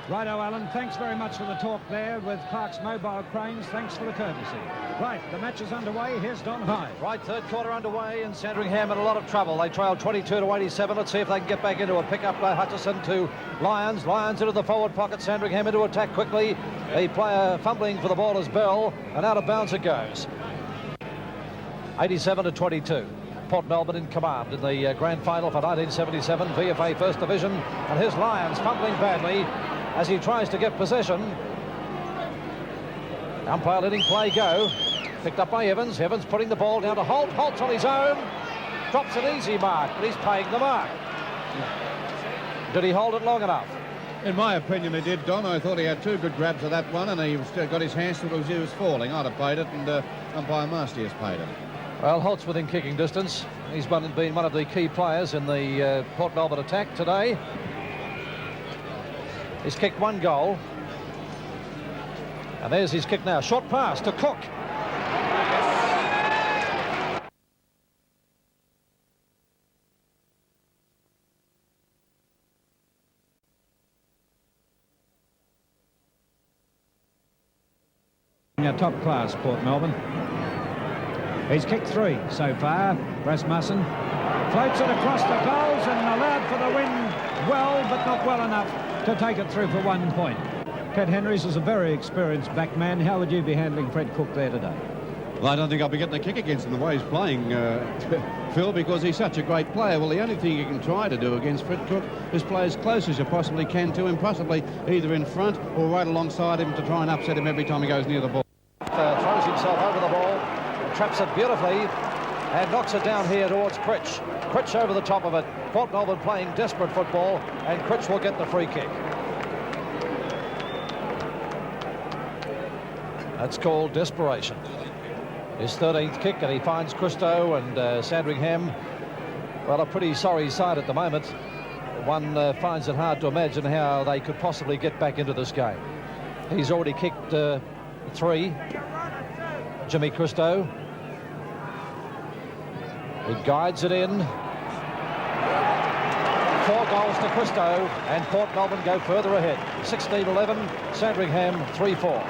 Righto, Alan, thanks very much for the talk there with Clark's Mobile Cranes. Thanks for the courtesy. Right, the match is underway. Here's Don Hyde. Right, third quarter underway, and Sandringham in a lot of trouble. They trail 22-87. Let's see if they can get back into a pick-up by Hutchison to Lyons. Lyons into the forward pocket. Sandringham into attack quickly. The player fumbling for the ball is Bell, and out of bounds it goes. 87-22. Port Melbourne in command in the grand final for 1977 VFA First Division, and here's Lyons fumbling badly as he tries to get possession. Umpire letting play go. Picked up by Evans. Evans putting the ball down to Holt. Holt's on his own. Drops an easy mark, but he's paying the mark. Did he hold it long enough? In my opinion, he did, Don. I thought he had two good grabs of that one, and he got his hands to it as he was falling. I'd have paid it, and umpire Marsty has paid it. Well, Holt's within kicking distance. He's been one of the key players in the Port Melbourne attack today. He's kicked one goal. And there's his kick now. Short pass to Cook. Top class, Port Melbourne. He's kicked 3 so far. Rasmussen floats it across the goals and allowed for the win well, but not well enough to take it through for 1 point. Ted Henrys is a very experienced backman. How would you be handling Fred Cook there today? Well, I don't think I'll be getting a kick against him the way he's playing, Phil, because he's such a great player. Well, the only thing you can try to do against Fred Cook is play as close as you possibly can to him, possibly either in front or right alongside him to try and upset him every time he goes near the ball. Throws himself over the ball, traps it beautifully, and knocks it down here towards Critch. Critch over the top of it. Port Melbourne playing desperate football, and Critch will get the free kick. That's called desperation. His 13th kick, and he finds Christo and Sandringham, well, a pretty sorry side at the moment. One finds it hard to imagine how they could possibly get back into this game. He's already kicked 3. Jimmy Christo. He guides it in. 4 goals to Christo, and Port Melbourne go further ahead. 16-11, Sandringham 3-4.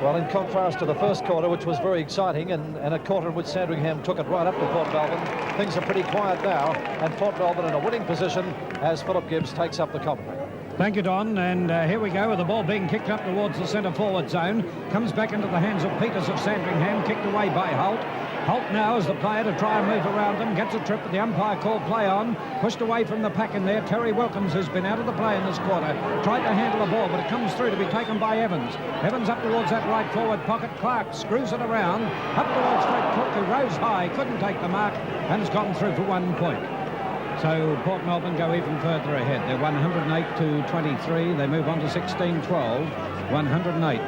Well, in contrast to the first quarter, which was very exciting, and a quarter in which Sandringham took it right up to Port Melbourne, things are pretty quiet now, and Port Melbourne in a winning position as Philip Gibbs takes up the commentary. Thank you, Don, and here we go with the ball being kicked up towards the centre-forward zone. Comes back into the hands of Peters of Sandringham, kicked away by Holt. Holt now is the player to try and move around them, gets a trip, but the umpire called play on, pushed away from the pack in there. Terry Wilkins, who's been out of the play in this quarter, tried to handle the ball, but it comes through to be taken by Evans. Evans up towards that right forward pocket. Clark screws it around, up towards Fred Cook, who rose high, couldn't take the mark, and has gotten through for 1 point. So Port Melbourne go even further ahead. They're 108-23. They move on to 16-12, 108.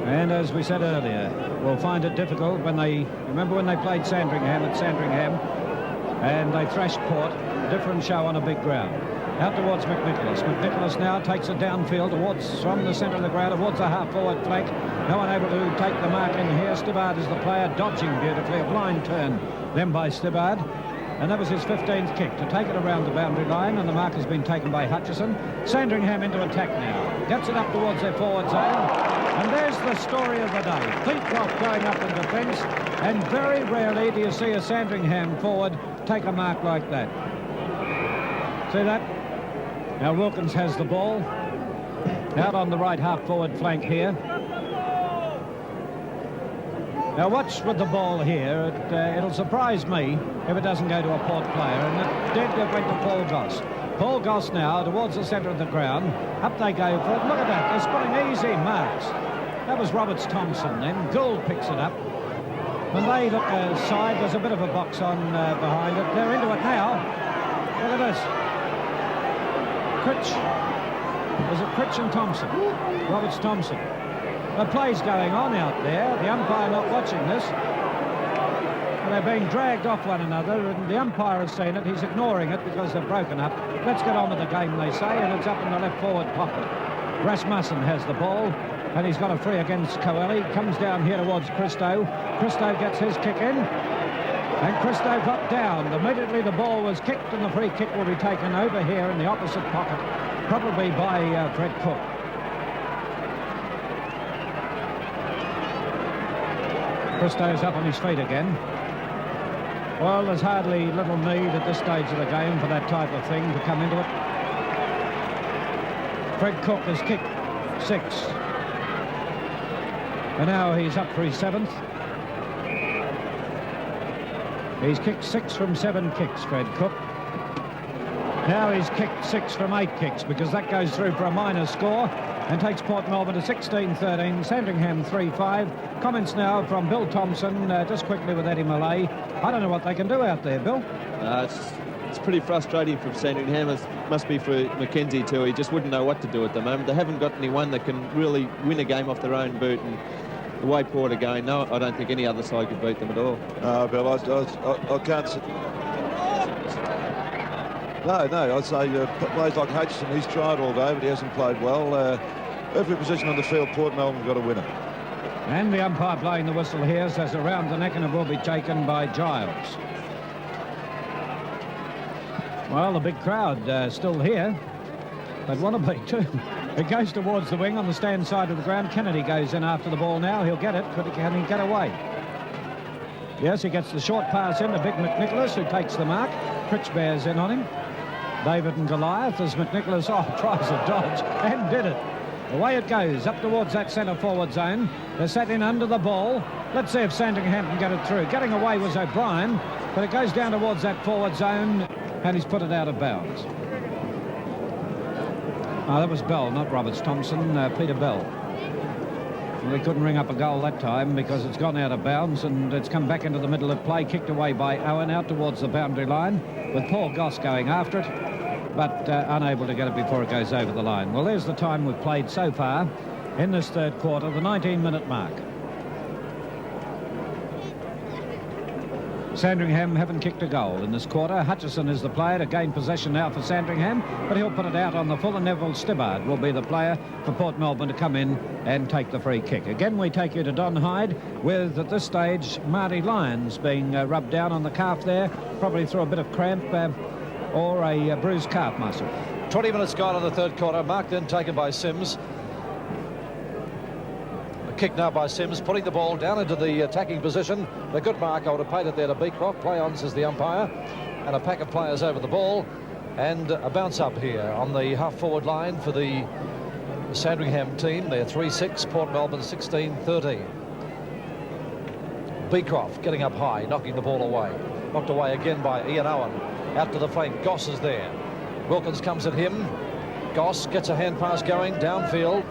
And as we said earlier, we'll find it difficult when they... Remember when they played Sandringham at Sandringham and they thrashed Port? Different show on a big ground. Out towards McNicholas. McNicholas now takes it downfield towards, from the centre of the ground towards the half-forward flank. No one able to take the mark in here. Stibbard is the player, dodging beautifully. A blind turn then by Stibbard. And that was his 15th kick to take it around the boundary line, and the mark has been taken by Hutchison. Sandringham into attack now. Gets it up towards their forward zone. And there's the story of the day. Peacock going up in defence, and very rarely do you see a Sandringham forward take a mark like that. See that? Now Wilkins has the ball. Out on the right half-forward flank here. Now watch with the ball here. It'll surprise me if it doesn't go to a Port player, and it did. It went to Paul Goss. Paul Goss now towards the centre of the ground. Up they go for it. Look at that. They're spotting easy marks. That was Roberts Thompson then. Gould picks it up. When they look aside, there's a bit of a box on behind it. They're into it now. Look at this. Critch. Is it Critch and Thompson? Roberts Thompson. The play's going on out there. The umpire not watching this. And they're being dragged off one another, and the umpire has seen it. He's ignoring it because they've broken up. Let's get on with the game, they say, and it's up in the left forward pocket. Rasmussen has the ball, and he's got a free against Coeli. Comes down here towards Christo. Christo gets his kick in. And Christo got down. Immediately the ball was kicked, and the free kick will be taken over here in the opposite pocket, probably by Fred Cook. Christo's up on his feet again. Well, there's hardly little need at this stage of the game for that type of thing to come into it. Fred Cook has kicked 6. And now he's up for his 7th. He's kicked 6 from 7 kicks, Fred Cook. Now he's kicked 6 from 8 kicks, because that goes through for a minor score and takes Port Melbourne to 16-13, Sandringham 3-5. Comments now from Bill Thompson, just quickly with Eddie Malay. I don't know what they can do out there, Bill. It's pretty frustrating from Sandringham. It must be for Mackenzie too. He just wouldn't know what to do at the moment. They haven't got anyone that can really win a game off their own boot, and the way Port are going, no, I don't think any other side could beat them at all. Bill, I can't see. No, I'd say players like Hutchison, he's tried all day, but he hasn't played well. Every position on the field, Port Melbourne got a winner. And the umpire blowing the whistle here says around the neck, and it will be taken by Giles. Well, the big crowd still here. They'd want to be too. It goes towards the wing on the stand side of the ground. Kennedy goes in after the ball now. He'll get it. Can he get away? Yes, he gets the short pass in to Big McNicholas, who takes the mark. Critch bears in on him. David and Goliath as McNicholas tries a dodge and did it. Away it goes up towards that centre forward zone. They're set in under the ball. Let's see if Sandringham can get it through. Getting away was O'Brien, but it goes down towards that forward zone, and he's put it out of bounds. Oh, that was Bell, not Roberts. Thompson, Peter Bell. Well, he couldn't ring up a goal that time because it's gone out of bounds, and it's come back into the middle of play, kicked away by Owen out towards the boundary line, with Paul Goss going after it, but unable to get it before it goes over the line. Well, there's the time we've played so far in this third quarter, the 19-minute mark. Sandringham haven't kicked a goal in this quarter. Hutchison is the player to gain possession now for Sandringham, but he'll put it out on the full, and Neville Stibbard will be the player for Port Melbourne to come in and take the free kick. Again, we take you to Don Hyde with, at this stage, Marty Lyons being rubbed down on the calf there, probably through a bit of cramp or a bruised calf muscle. 20 minutes gone in the third quarter. Marked in, taken by Sims. Kick now by Sims, putting the ball down into the attacking position. A good mark. I would have paid it there to Beecroft. Play on, says the umpire. And a pack of players over the ball. And a bounce up here on the half-forward line for the Sandringham team. They're 3-6, Port Melbourne 16-13. Beecroft getting up high, knocking the ball away. Knocked away again by Ian Owen. Out to the flank, Goss is there. Wilkins comes at him. Goss gets a hand pass going, downfield.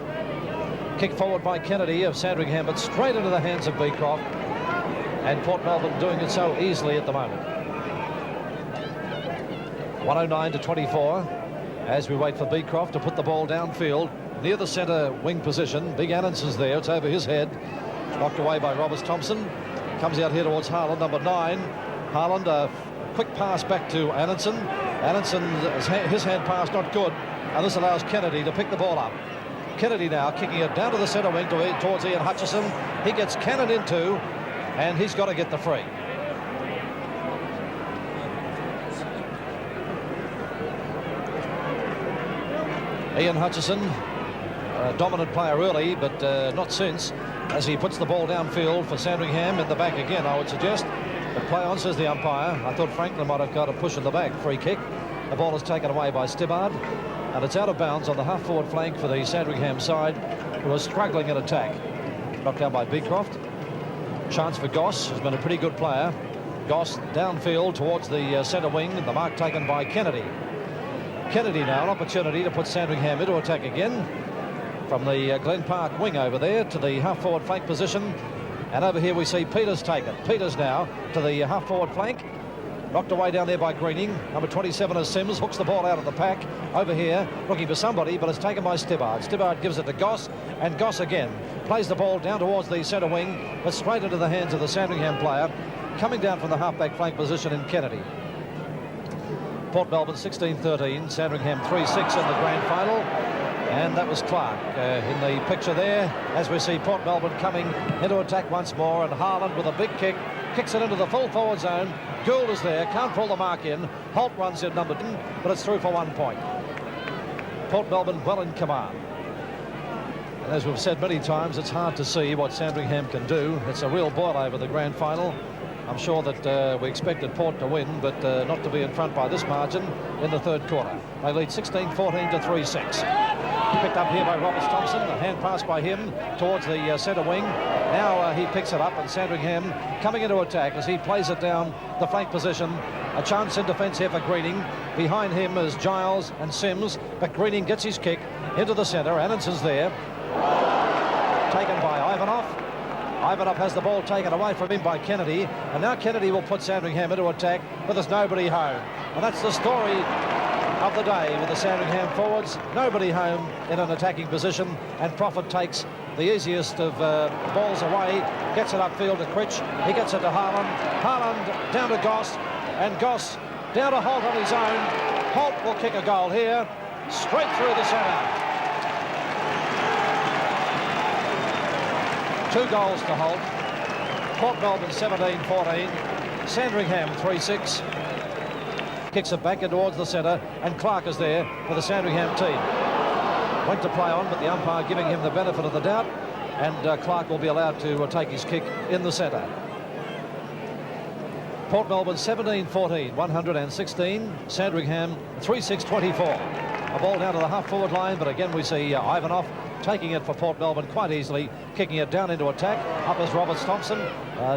Kick forward by Kennedy of Sandringham, but straight into the hands of Beecroft. And Port Melbourne doing it so easily at the moment. 109-24 as we wait for Beecroft to put the ball downfield near the centre wing position. Big Annenson's there. It's over his head. Knocked away by Roberts Thompson. Comes out here towards Harland, number 9. Harland, a quick pass back to Annenson. Annenson, his hand pass not good. And this allows Kennedy to pick the ball up. Kennedy now kicking it down to the centre wing towards Ian Hutchison. He gets cannoned into, and he's got to get the free. Ian Hutchison, a dominant player early, but not since, as he puts the ball downfield for Sandringham in the back again, I would suggest. But play on, says the umpire. I thought Franklin might have got a push in the back. Free kick. The ball is taken away by Stibbard. And it's out of bounds on the half-forward flank for the Sandringham side, who are struggling in attack. Knocked down by Beecroft. Chance for Goss, who's been a pretty good player. Goss downfield towards the centre wing, the mark taken by Kennedy. Kennedy now, an opportunity to put Sandringham into attack again. From the Glen Park wing over there to the half-forward flank position. And over here we see Peters take it. Peters now to the half-forward flank. Knocked away down there by Greening. Number 27 is Sims. Hooks the ball out of the pack. Over here, looking for somebody, but it's taken by Stibbard. Stibbard gives it to Goss, and Goss again plays the ball down towards the centre wing, but straight into the hands of the Sandringham player. Coming down from the half-back flank position in Kennedy. Port Melbourne 16-13. Sandringham 3-6 in the grand final. And that was Clark in the picture there, as we see Port Melbourne coming into attack once more, and Harland with a big kick kicks it into the full forward zone. Gould is there, can't pull the mark in. Holt runs in number 10, but it's through for 1 point. Port Melbourne well in command. And as we've said many times, it's hard to see what Sandringham can do. It's a real boil over the grand final. I'm sure that we expected Port to win, but not to be in front by this margin in the third quarter. They lead 16-14 to 3-6. Picked up here by Roberts Thompson, a hand pass by him towards the centre wing. Now he picks it up, and Sandringham coming into attack as he plays it down the flank position. A chance in defence here for Greening. Behind him is Giles and Sims, but Greening gets his kick into the centre. Anderson's there. Taken by Ivanov. Ivanov has the ball taken away from him by Kennedy, and now Kennedy will put Sandringham into attack, but there's nobody home. And that's the story of the day with the Sandringham forwards. Nobody home in an attacking position, and Prophet takes the easiest of balls away, gets it upfield to Critch. He gets it to Harland. Harland down to Goss, and Goss down to Holt on his own. Holt will kick a goal here, straight through the centre. 2 goals to Holt. Port Melbourne 17-14. Sandringham 3-6. Kicks it back in towards the centre, and Clark is there for the Sandringham team. Went to play on, but the umpire giving him the benefit of the doubt, and Clark will be allowed to take his kick in the centre. Port Melbourne 17-14, 116. Sandringham 3-6-24. A ball down to the half-forward line, but again we see Ivanov taking it for Port Melbourne quite easily, kicking it down into attack. Up is Roberts Thompson,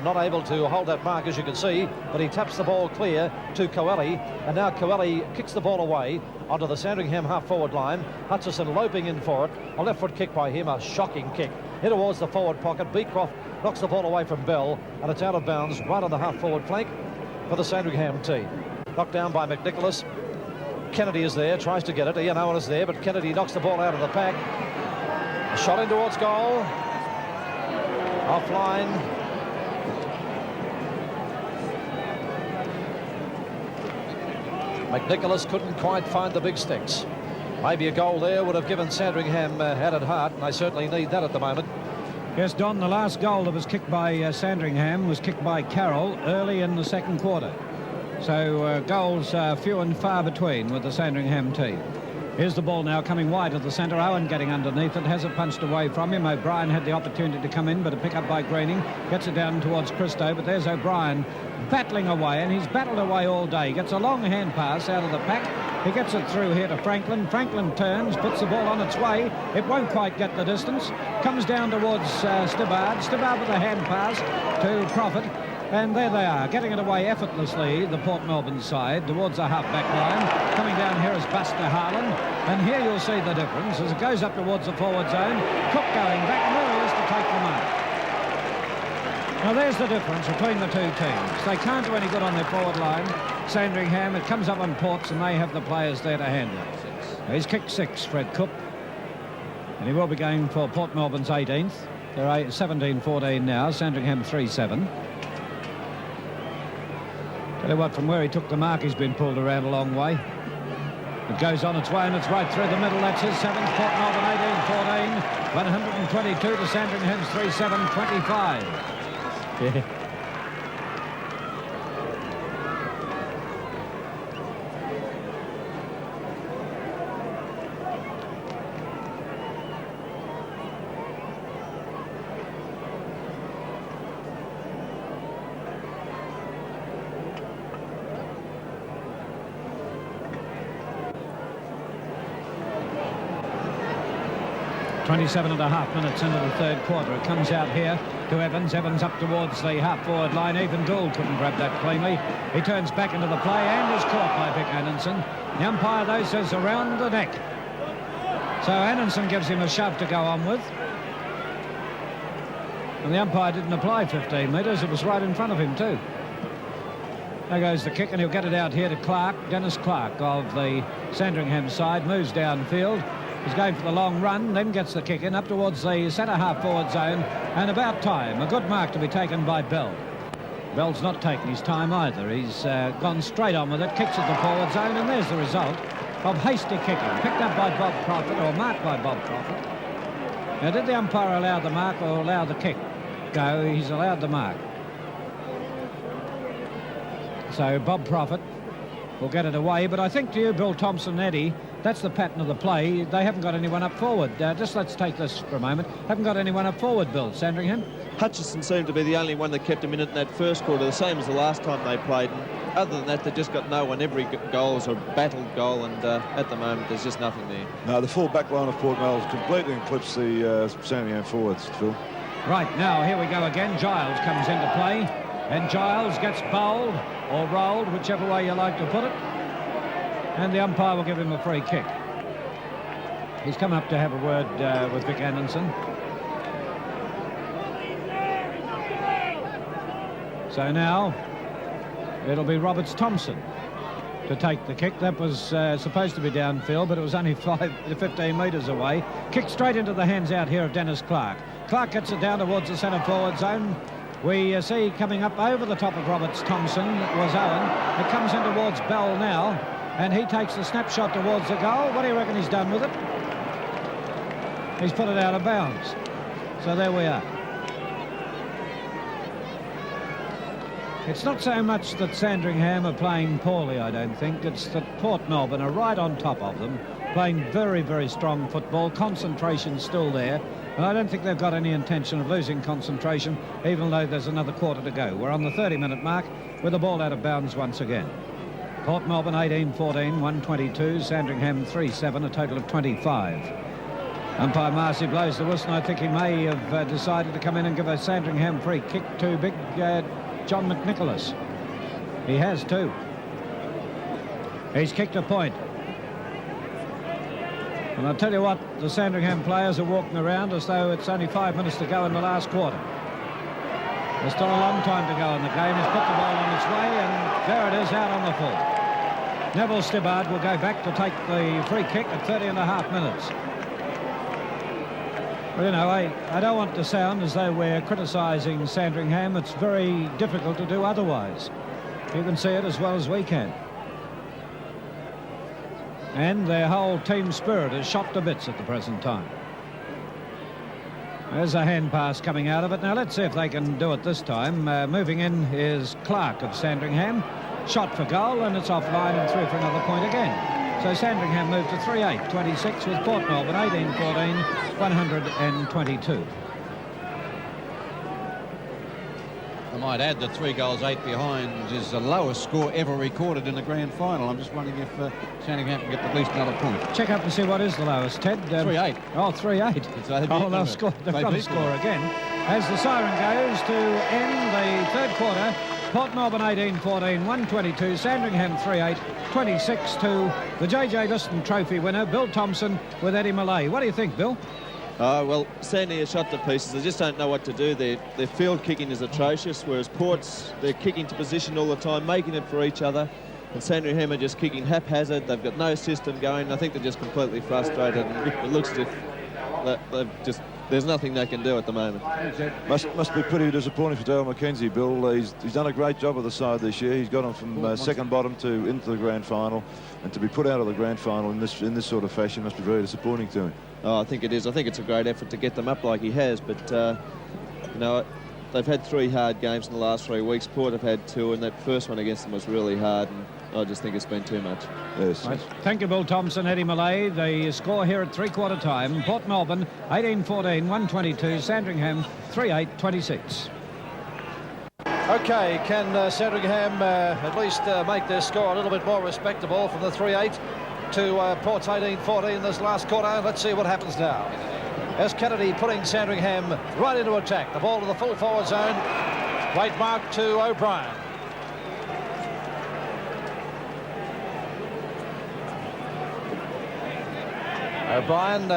not able to hold that mark, as you can see, but he taps the ball clear to Coeli, and now Coeli kicks the ball away onto the Sandringham half-forward line. Hutchison loping in for it. A left-foot kick by him, a shocking kick. In towards the forward pocket. Beecroft knocks the ball away from Bell, and it's out of bounds right on the half-forward flank for the Sandringham team. Knocked down by McNicholas. Kennedy is there, tries to get it. Ian Owen is there, but Kennedy knocks the ball out of the pack. A shot in towards goal. Offline. McNicholas couldn't quite find the big sticks. Maybe a goal there would have given Sandringham added heart, and they certainly need that at the moment. Yes, Don, the last goal that was kicked by Sandringham was kicked by Carroll early in the second quarter. So goals few and far between with the Sandringham team. Here's the ball now coming wide of the centre. Owen getting underneath it, has it punched away from him. O'Brien had the opportunity to come in, but a pick up by Greening. Gets it down towards Christo, but there's O'Brien battling away, and he's battled away all day. Gets a long hand pass out of the pack. He gets it through here to Franklin. Franklin turns, puts the ball on its way. It won't quite get the distance. Comes down towards Stibbard. Stibbard with a hand pass to Prophet. And there they are, getting it away effortlessly, the Port Melbourne side, towards the half-back line. Coming down here is Buster Harland. And here you'll see the difference as it goes up towards the forward zone. Cook going back, and there he is to take the mark. Now there's the difference between the two teams. They can't do any good on their forward line. Sandringham, it comes up on Ports, and they have the players there to handle it. He's kicked 6, Fred Cook. And he will be going for Port Melbourne's 18th. They're 17-14 now, Sandringham 3-7. Tell you what, from where he took the mark, he's been pulled around a long way. It goes on its way, and it's right through the middle. That's his 7th. Port Melbourne 18-14. 122 to Sandringham's 3-7-25. Yeah. .27 and a half minutes into the third quarter. It comes out here to Evans. Evans up towards the half-forward line. Even Gould couldn't grab that cleanly. He turns back into the play and is caught by Vic Anderson. The umpire, though, says around the neck. So Anderson gives him a shove to go on with. And the umpire didn't apply 15 metres. It was right in front of him, too. There goes the kick, and he'll get it out here to Clark. Dennis Clark of the Sandringham side moves downfield. He's going for the long run, then gets the kick in up towards the centre half-forward zone, and about time. A good mark to be taken by Bell. Bell's not taking his time either. He's gone straight on with it, kicks at the forward zone, and there's the result of hasty kicking. Picked up by Bob Prophet, or marked by Bob Prophet. Now, did the umpire allow the mark or allow the kick? Go, he's allowed the mark. So Bob Prophet will get it away. But I think to you, Bill Thompson, Eddie, that's the pattern of the play. They haven't got anyone up forward. Just let's take this for a moment. Haven't got anyone up forward, Bill. Sandringham? Hutchison seemed to be the only one that kept him in it in that first quarter, the same as the last time they played. And other than that, they've just got no one. Every goal is a battled goal, and at the moment, there's just nothing there. No, the full back line of Port Melbourne completely eclipsed the Sandringham forwards, Phil. Right, now here we go again. Giles comes into play, and Giles gets bowled or rolled, whichever way you like to put it, and the umpire will give him a free kick. He's come up to have a word with Vic Anderson. So now it'll be Roberts Thompson to take the kick. That was supposed to be downfield, but it was only 15 metres away. Kicked straight into the hands out here of Dennis Clark. Clark gets it down towards the centre forward zone. We see coming up over the top of Roberts Thompson was Owen. It comes in towards Bell now, and he takes the snapshot towards the goal. What do you reckon he's done with it? He's put it out of bounds. So there we are. It's not so much that Sandringham are playing poorly, I don't think. It's that Port Melbourne are right on top of them, playing very, very strong football. Concentration's still there. And I don't think they've got any intention of losing concentration, even though there's another quarter to go. We're on the 30-minute mark with the ball out of bounds once again. Port Melbourne 18-14, 122. Sandringham 3-7, a total of 25. Umpire Marcy blows the whistle. I think he may have decided to come in and give a Sandringham free kick to big John McNicholas. He has too. He's kicked a point. And I'll tell you what, the Sandringham players are walking around as though it's only 5 minutes to go in the last quarter. There's still a long time to go in the game. He's put the ball on its way, and there it is, out on the full. Neville Stibbard will go back to take the free kick at 30.5 minutes. Well, you know, I don't want to sound as though we're criticising Sandringham. It's very difficult to do otherwise. You can see it as well as we can. And their whole team spirit is shot to bits at the present time. There's a hand pass coming out of it. Now let's see if they can do it this time. Moving in is Clark of Sandringham. Shot for goal, and it's offline and through for another point again. So Sandringham moved to 3-8, 26 with Port Melbourne 18-14, 122. I might add that 3 goals, 8 behind is the lowest score ever recorded in the grand final. I'm just wondering if Sandringham can get at least another point. Check up and see what is the lowest, Ted. 3-8. Oh, 3-8. They've got to score again. As the siren goes to end the third quarter, Port Melbourne 18-14, 122, Sandringham 3-8, 26 to the J.J. Liston Trophy winner, Bill Thompson, with Eddie Malay. What do you think, Bill? Well, Sandy are shot to pieces. They just don't know what to do. Their field kicking is atrocious, whereas Port's, they're kicking to position all the time, making it for each other. And Sandringham are just kicking haphazard. They've got no system going. I think they're just completely frustrated. And it looks as if there's nothing they can do at the moment. Must be pretty disappointing for Dale McKenzie, Bill. He's done a great job with the side this year. He's got them from second bottom to into the grand final, and to be put out of the grand final in this sort of fashion must be very disappointing to him. Oh, I think it is. I think it's a great effort to get them up like he has, but you know, they've had 3 hard games in the last 3 weeks. Port have had 2, and that first one against them was really hard, and I just think it's been too much. Yes. Right. Thank you, Bill Thompson, Eddie Malay. The score here at three-quarter time, Port Melbourne 18-14, 122, Sandringham 3-8, 26. OK, can Sandringham at least make their score a little bit more respectable from the 3-8 to Port's 18-14 in this last quarter? Let's see what happens now. As Kennedy putting Sandringham right into attack. The ball to the full forward zone. Great mark to O'Brien. O'Brien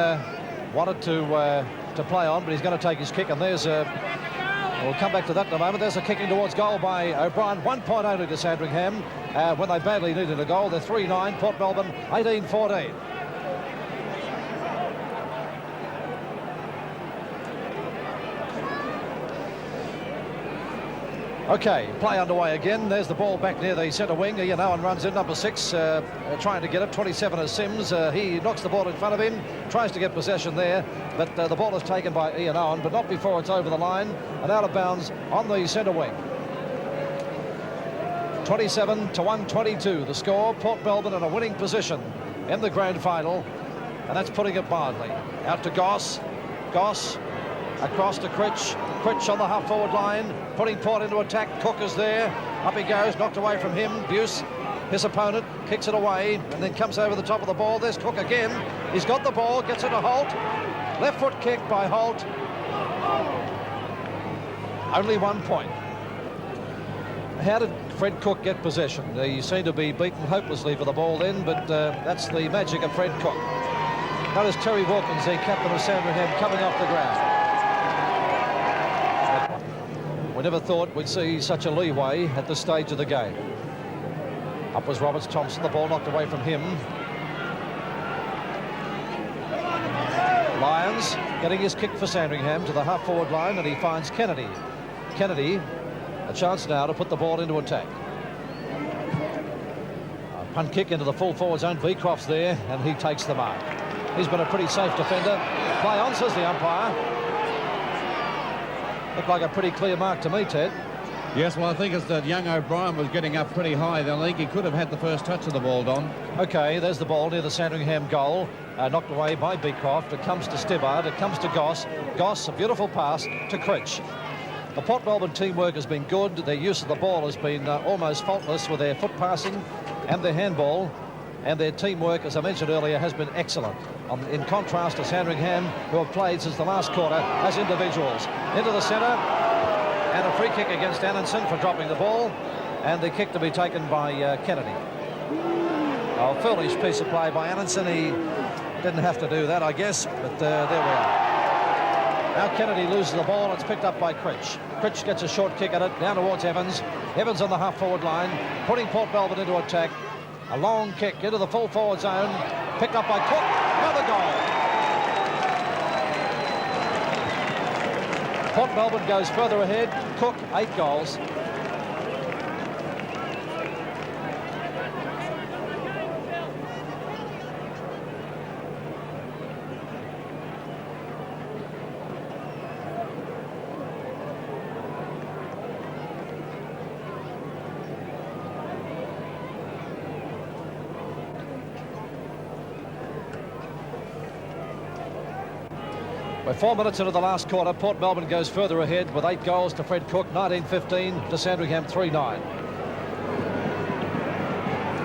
wanted to play on, but he's going to take his kick, and there's we'll come back to that in a moment. There's a kicking towards goal by O'Brien. 1 point only to Sandringham when they badly needed a goal. They're 3-9, Port Melbourne 18-14. OK, play underway again. There's the ball back near the centre wing. Ian Owen runs in, number 6, trying to get it. 27 is Sims. He knocks the ball in front of him, tries to get possession there, but the ball is taken by Ian Owen, but not before it's over the line and out of bounds on the centre wing. 27 to 122 the score. Port Melbourne in a winning position in the grand final, and that's putting it mildly. Out to Goss. Goss across to Critch. Critch on the half-forward line, putting Port into attack. Cook is there. Up he goes, knocked away from him. Buse, his opponent, kicks it away and then comes over the top of the ball. There's Cook again. He's got the ball, gets it to Holt. Left foot kick by Holt. Only 1 point. How did Fred Cook get possession? He seemed to be beaten hopelessly for the ball then, but that's the magic of Fred Cook. Notice Terry Wilkins, the captain of Sandringham, coming off the ground. We never thought we'd see such a leeway at this stage of the game. Up was Roberts Thompson, the ball knocked away from him. Lyons getting his kick for Sandringham to the half-forward line, and he finds Kennedy. Kennedy, a chance now to put the ball into attack. A punt kick into the full forward zone. Beecroft's there, and he takes the mark. He's been a pretty safe defender. Play on, says the umpire. Looked like a pretty clear mark to me, Ted. Yes, well, I think it's that young O'Brien was getting up pretty high. I think he could have had the first touch of the ball, Don. OK, there's the ball near the Sandringham goal. Knocked away by Beecroft. It comes to Stibbard. It comes to Goss. Goss, a beautiful pass to Critch. The Port Melbourne teamwork has been good. Their use of the ball has been almost faultless with their foot passing and their handball. And their teamwork, as I mentioned earlier, has been excellent. In contrast to Sandringham, who have played since the last quarter as individuals. Into the centre, and a free kick against Annanson for dropping the ball, and the kick to be taken by Kennedy. A foolish piece of play by Annanson. He didn't have to do that, I guess, but there we are. Now Kennedy loses the ball. It's picked up by Critch. Critch gets a short kick at it, down towards Evans. Evans on the half-forward line, putting Port Melbourne into attack. A long kick into the full forward zone, picked up by Cook. Another goal. Port Melbourne goes further ahead. Cook, 8 goals. We're 4 minutes into the last quarter. Port Melbourne goes further ahead with 8 goals to Fred Cook, 19-15 to Sandringham 3-9.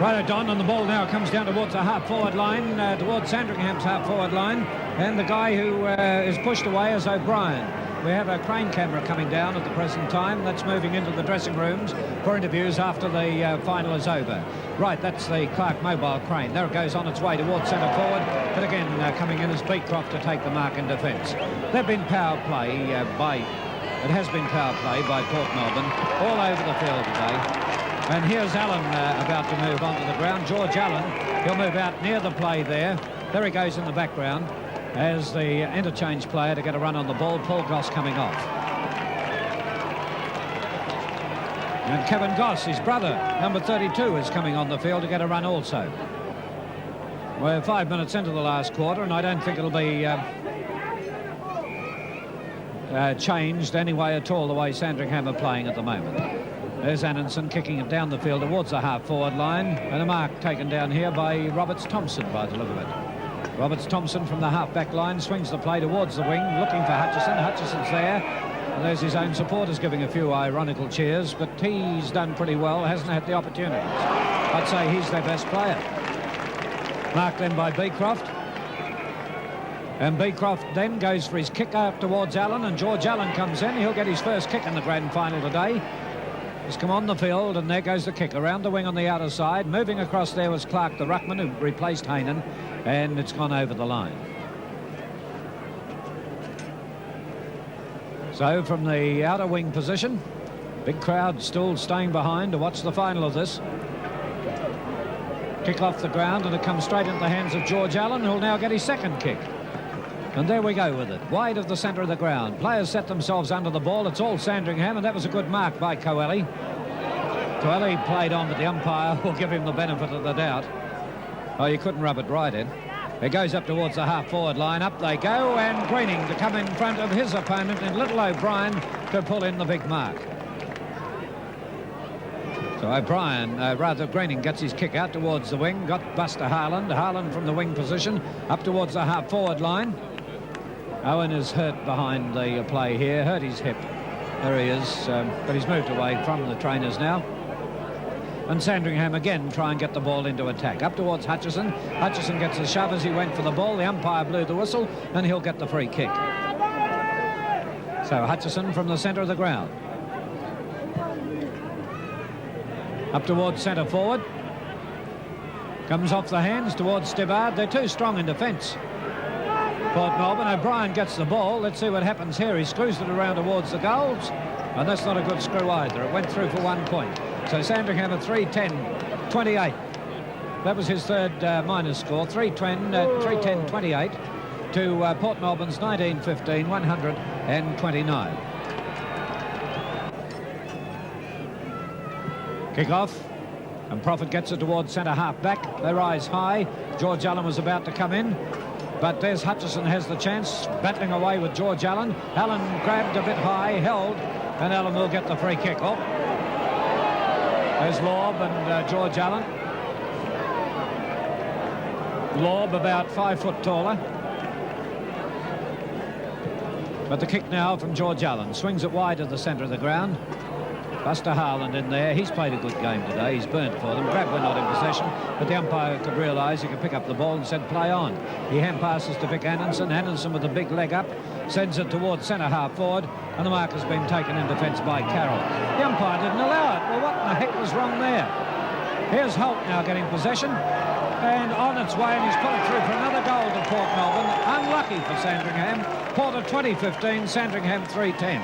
Right, Don, and the ball now comes down towards the half-forward line, towards Sandringham's half-forward line, and the guy who is pushed away is O'Brien. We have a crane camera coming down at the present time. That's moving into the dressing rooms for interviews after the final is over. Right, that's the Clark mobile crane. There it goes on its way towards centre forward, but again coming in as Beecroft to take the mark in defence. There've been power play it has been power play by Port Melbourne all over the field today. And here's Allen about to move onto the ground. George Allen, he'll move out near the play there. There he goes in the background as the interchange player to get a run on the ball. Paul Goss coming off. And Kevin Goss, his brother, number 32, is coming on the field to get a run also. We're 5 minutes into the last quarter, and I don't think it'll be changed anyway at all the way Sandringham are playing at the moment. There's Annanson kicking it down the field towards the half-forward line, and a mark taken down here by Roberts Thompson by the look of it. Roberts Thompson from the half-back line swings the play towards the wing, looking for Hutchison. Hutchison's there. And there's his own supporters giving a few ironical cheers, but he's done pretty well, hasn't had the opportunities. I'd say he's their best player. Marked then by Beecroft. And Beecroft then goes for his kick up towards Allen, and George Allen comes in. He'll get his first kick in the grand final today. He's come on the field, and there goes the kick around the wing on the outer side. Moving across there was Clark, the ruckman, who replaced Hainan, and it's gone over the line. So from the outer wing position, big crowd still staying behind to watch the final of this. Kick off the ground, and it comes straight into the hands of George Allen, who'll now get his second kick. And there we go with it, wide of the centre of the ground. Players set themselves under the ball. It's all Sandringham, and that was a good mark by Coeli. Coeli played on, but the umpire will give him the benefit of the doubt. Oh, you couldn't rub it right in. It goes up towards the half-forward line. Up they go, and Greening to come in front of his opponent, and Little O'Brien to pull in the big mark. So O'Brien, rather Greening, gets his kick out towards the wing, got Buster Harland. Harland from the wing position up towards the half-forward line. Owen is hurt behind the play here, hurt his hip. There he is, but he's moved away from the trainers now. And Sandringham again try and get the ball into attack. Up towards Hutchison. Hutchison gets a shove as he went for the ball. The umpire blew the whistle and he'll get the free kick. So Hutchison from the centre of the ground. Up towards centre forward. Comes off the hands towards Stibbard. They're too strong in defence, Port Melbourne. O'Brien gets the ball. Let's see what happens here. He screws it around towards the goals. And that's not a good screw either. It went through for 1 point. So Sandringham at 3-10-28. That was his third minus score. 3-10-28 to Port Melbourne's 19-15, 129. Kick off. And Prophet gets it towards centre half back. They rise high. George Allen was about to come in. But there's Hutchison has the chance, battling away with George Allen. Allen grabbed a bit high, held, and Allen will get the free kick. Oh, there's Lorb and George Allen. Lorb about 5 foot taller. But the kick now from George Allen. Swings it wide at the centre of the ground. Buster Harland in there. He's played a good game today. He's burnt for them. Grab were not in possession, but the umpire could realise he could pick up the ball and said play on. He hand passes to Vic Anderson. Anderson with a big leg up sends it towards centre half forward, and the mark has been taken in defence by Carroll. The umpire didn't allow it. Well, what in the heck was wrong there? Here's Holt now getting possession and on its way, and he's put it through for another goal to Port Melbourne. Unlucky for Sandringham. Port at 20-15, Sandringham 3-10.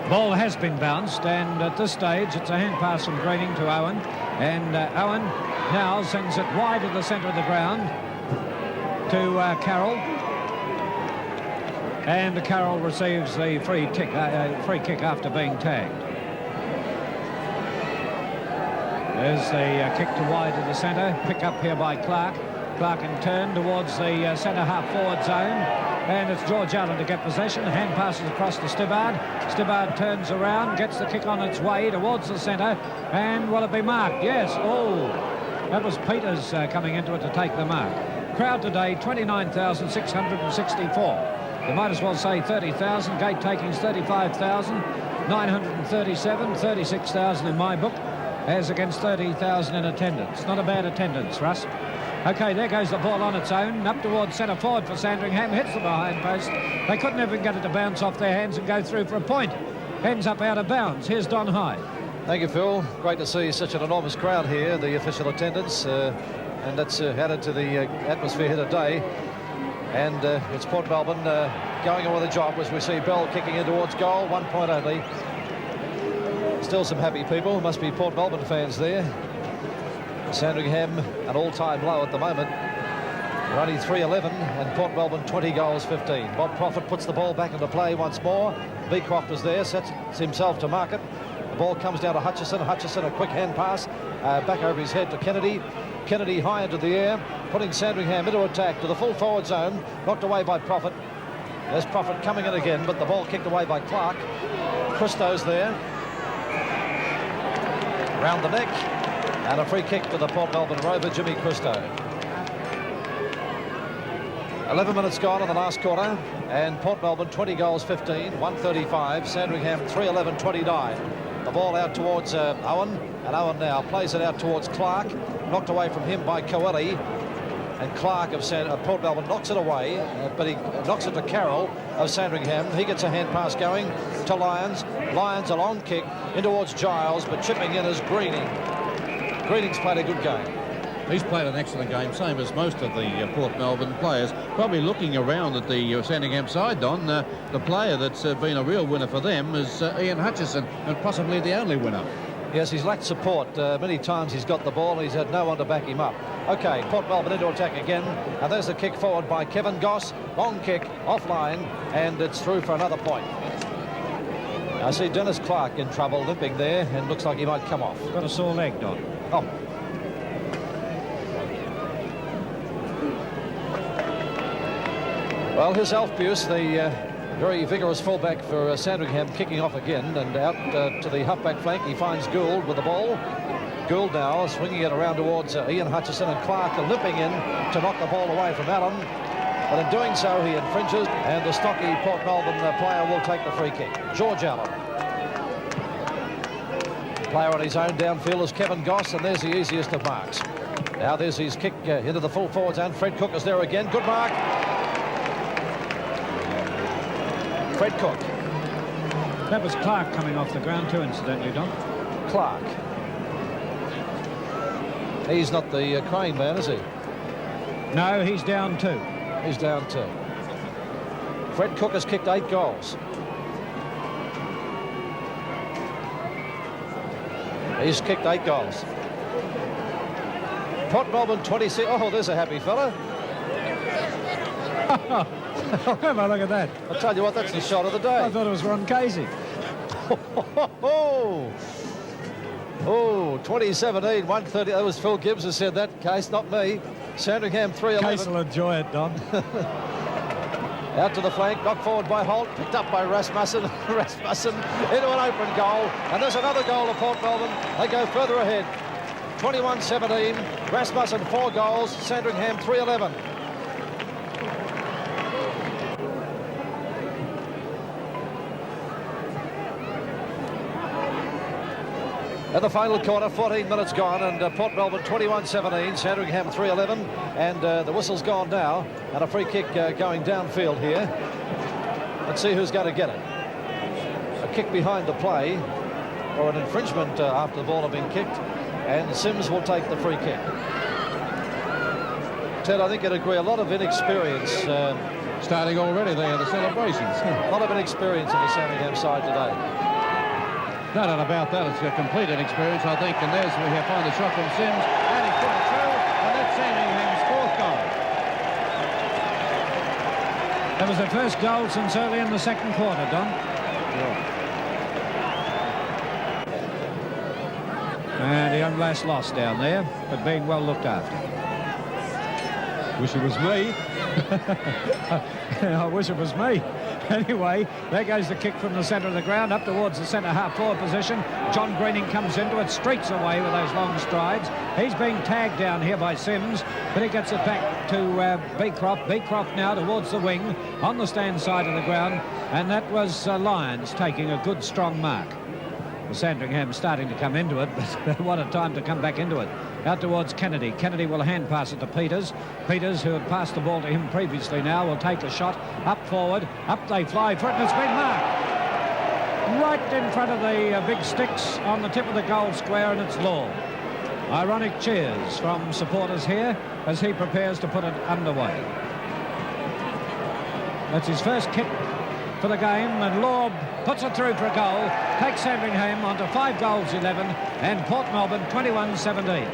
Ball has been bounced, and at this stage it's a hand pass from Greening to Owen, and Owen now sends it wide of the centre of the ground to Carroll, and Carroll receives the free kick after being tagged. There's the kick to wide of the centre, pick up here by Clark. Clark in turn towards the centre half forward zone. And it's George Allen to get possession. Hand passes across to Stibbard. Stibbard turns around, gets the kick on its way towards the centre. And will it be marked? Yes. Oh, that was Peters coming into it to take the mark. Crowd today, 29,664. You might as well say 30,000. Gate takings, 35,937. 36,000 in my book, as against 30,000 in attendance. Not a bad attendance, Russ. OK, there goes the ball on its own, up towards centre forward for Sandringham, hits the behind post. They couldn't even get it to bounce off their hands and go through for a point. Ends up out of bounds. Here's Don Hyde. Thank you, Phil. Great to see such an enormous crowd here, the official attendance, and that's added to the atmosphere here today. And it's Port Melbourne going on with the job as we see Bell kicking in towards goal, 1 point only. Still some happy people, must be Port Melbourne fans there. Sandringham an all-time low at the moment. They're only 3-11 and Port Melbourne 20 goals 15. Bob Prophet puts the ball back into play once more. Beecroft is there, sets himself to mark it. The ball comes down to Hutchison. Hutchison a quick hand pass back over his head to Kennedy. Kennedy high into the air, putting Sandringham into attack to the full forward zone. Knocked away by Prophet. There's Prophet coming in again, but the ball kicked away by Clark. Christo's there. Round the neck. And a free kick to the Port Melbourne rover, Jimmy Christo. 11 minutes gone in the last quarter, and Port Melbourne 20 goals 15, 135. Sandringham 3-11-29. The ball out towards Owen, and Owen now plays it out towards Clark. Knocked away from him by Coeli. And Clark of Port Melbourne knocks it away, but he knocks it to Carroll of Sandringham. He gets a hand pass going to Lyons. Lyons a long kick in towards Giles, but chipping in is Greening. Greening's played a good game. He's played an excellent game, same as most of the Port Melbourne players. Probably looking around at the Sandringham side, Don, the player that's been a real winner for them is Ian Hutchison, and possibly the only winner. Yes, he's lacked support. Many times he's got the ball and he's had no one to back him up. OK, Port Melbourne into attack again. And there's a kick forward by Kevin Goss. Long kick, offline, and it's through for another point. I see Dennis Clark in trouble, limping there, and looks like he might come off. Got a sore leg, Don. Oh. Well, here's Alpheus, the very vigorous fullback for Sandringham, kicking off again, and out to the halfback flank. He finds Gould with the ball. Gould now swinging it around towards Ian Hutchison, and Clark limping in to knock the ball away from Allen. But in doing so, he infringes, and the stocky Port Melbourne player will take the free kick. George Allen. Player on his own downfield is Kevin Goss, and there's the easiest of marks. Now there's his kick into the full forward zone. Fred Cook is there again. Good mark. Fred Cook. That was Clark coming off the ground too, incidentally, Don. Clark. He's not the crane man, is he? No, he's down 2. He's down 2. Fred Cook has kicked 8 goals. He's kicked 8 goals. Port Melbourne 26. Oh, there's a happy fella. Have a look at that. I'll tell you what, that's the shot of the day. I thought it was Ron Casey. Oh, 2017, 130. That was Phil Gibbs who said that. Case, not me. Sandringham 311. Case will enjoy it, Don. Out to the flank, knocked forward by Holt, picked up by Rasmussen. Rasmussen into an open goal, and there's another goal to Port Melbourne. They go further ahead. 21-17. Rasmussen 4 goals. Sandringham 311. In the final quarter, 14 minutes gone, and Port Melbourne 21-17, Sandringham 311, and the whistle's gone now, and a free kick going downfield here. Let's see who's going to get it. A kick behind the play, or an infringement after the ball had been kicked, and Sims will take the free kick. Ted, I think you'd agree, a lot of inexperience. Starting already there, the celebrations. A lot of inexperience in the Sandringham side today. No doubt about that. It's a complete inexperience, I think. And there's where we find the shot from Sims. And he's put it through. And that's Sandringham's 4th goal. That was the first goal since early in the second quarter, Don. And the young lass lost down there, but being well looked after. Wish it was me. I wish it was me. Anyway, there goes the kick from the centre of the ground up towards the centre half-forward position. John Greening comes into it, streaks away with those long strides. He's being tagged down here by Sims, but he gets it back to Beecroft. Beecroft now towards the wing on the stand side of the ground, and that was Lyons taking a good strong mark. Sandringham starting to come into it, but what a time to come back into it. Out towards Kennedy. Kennedy will hand pass it to Peters. Peters, who had passed the ball to him previously, now will take a shot. Up forward. Up they fly for it, and it's been marked. Right in front of the big sticks on the tip of the goal square, and it's Law. Ironic cheers from supporters here as he prepares to put it underway. That's his first kick for the game, and Law puts it through for a goal, takes Sandringham on to 5 goals 11, and Port Melbourne 21-17.